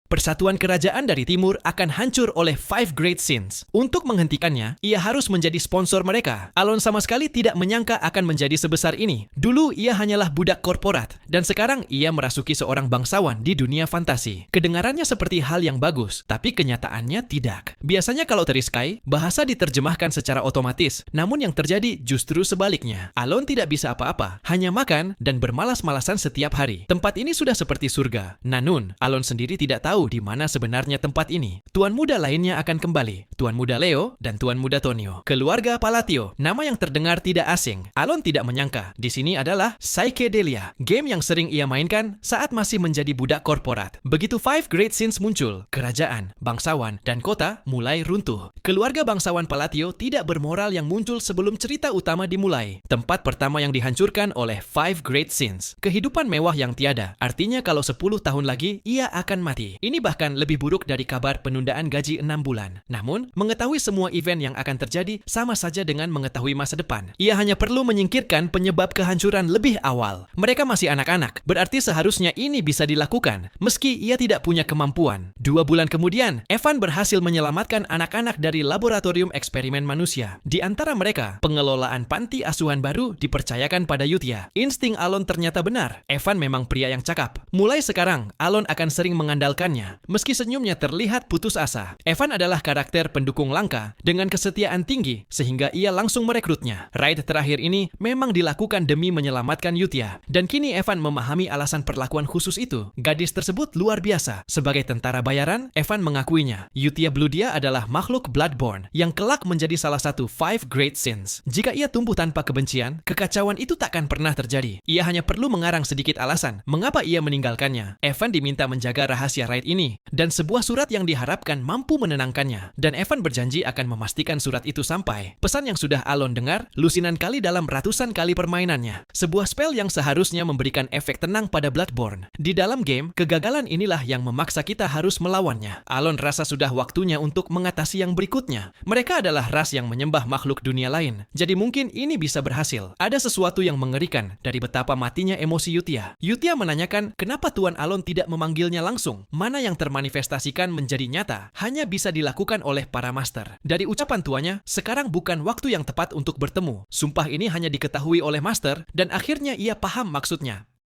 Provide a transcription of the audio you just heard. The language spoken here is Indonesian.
Persatuan kerajaan dari timur akan hancur oleh Five Great Sins. Untuk menghentikannya, ia harus menjadi sponsor mereka. Alon sama sekali tidak menyangka akan menjadi sebesar ini. Dulu ia hanyalah budak korporat, dan sekarang ia merasuki seorang bangsawan di dunia fantasi. Kedengarannya seperti hal yang bagus, tapi kenyataannya tidak. Biasanya kalau teriskai, bahasa diterjemahkan secara otomatis, namun yang terjadi justru sebaliknya. Alon tidak bisa apa-apa, hanya makan dan bermalas-malasan setiap hari. Tempat ini sudah seperti surga. Namun, Alon sendiri tidak tahu di mana sebenarnya tempat ini. Tuan muda lainnya akan kembali. Tuan muda Leo dan Tuan muda Tonio. Keluarga Palatio, nama yang terdengar tidak asing. Alon tidak menyangka. Di sini adalah Psychedelia, game yang sering ia mainkan saat masih menjadi budak korporat. Begitu Five Great Sins muncul, kerajaan, bangsawan, dan kota mulai runtuh. Keluarga bangsawan Palatio tidak bermoral yang muncul sebelum cerita utama dimulai. Tempat pertama yang dihancurkan oleh Five Great Sins. Kehidupan mewah yang tiada. Artinya kalau 10 tahun lagi, ia akan mati. Ini bahkan lebih buruk dari kabar penundaan gaji 6 bulan. Namun, mengetahui semua event yang akan terjadi sama saja dengan mengetahui masa depan. Ia hanya perlu menyingkirkan penyebab kehancuran lebih awal. Mereka masih anak-anak, berarti seharusnya ini bisa dilakukan, meski ia tidak punya kemampuan. 2 bulan kemudian, Evan berhasil menyelamatkan anak-anak dari laboratorium eksperimen manusia. Di antara mereka, pengelolaan panti asuhan baru dipercayakan pada Yutia. Insting Alon ternyata benar. Evan memang pria yang cakap. Mulai sekarang, Alon akan sering mengandalkannya. Meski senyumnya terlihat putus asa, Evan adalah karakter pendukung langka dengan kesetiaan tinggi sehingga ia langsung merekrutnya. Raid terakhir ini memang dilakukan demi menyelamatkan Yutia, dan kini Evan memahami alasan perlakuan khusus itu. Gadis tersebut luar biasa. Sebagai tentara bayaran, Evan mengakuinya. Yutia Bludia adalah makhluk Bloodborne yang kelak menjadi salah satu Five Great Sins. Jika ia tumbuh tanpa kebencian, kekacauan itu takkan pernah terjadi. Ia hanya perlu mengarang sedikit alasan mengapa ia meninggalkannya. Evan diminta menjaga rahasia raid ini, dan sebuah surat yang diharapkan mampu menenangkannya. Dan Evan berjanji akan memastikan surat itu sampai. Pesan yang sudah Alon dengar lusinan kali dalam ratusan kali permainannya. Sebuah spell yang seharusnya memberikan efek tenang pada Bloodborne. Di dalam game, kegagalan inilah yang memaksa kita harus melawannya. Alon rasa sudah waktunya untuk mengatasi yang berikutnya. Mereka adalah ras yang menyembah makhluk dunia lain. Jadi mungkin ini bisa berhasil. Ada sesuatu yang mengerikan dari betapa matinya emosi Yutia. Yutia menanyakan kenapa Tuan Alon tidak memanggilnya langsung. Mana yang termanifestasikan menjadi nyata hanya bisa dilakukan oleh para master. Dari ucapan tuanya, sekarang bukan waktu yang tepat untuk bertemu. Sumpah ini hanya diketahui oleh master dan akhirnya ia paham maksudnya.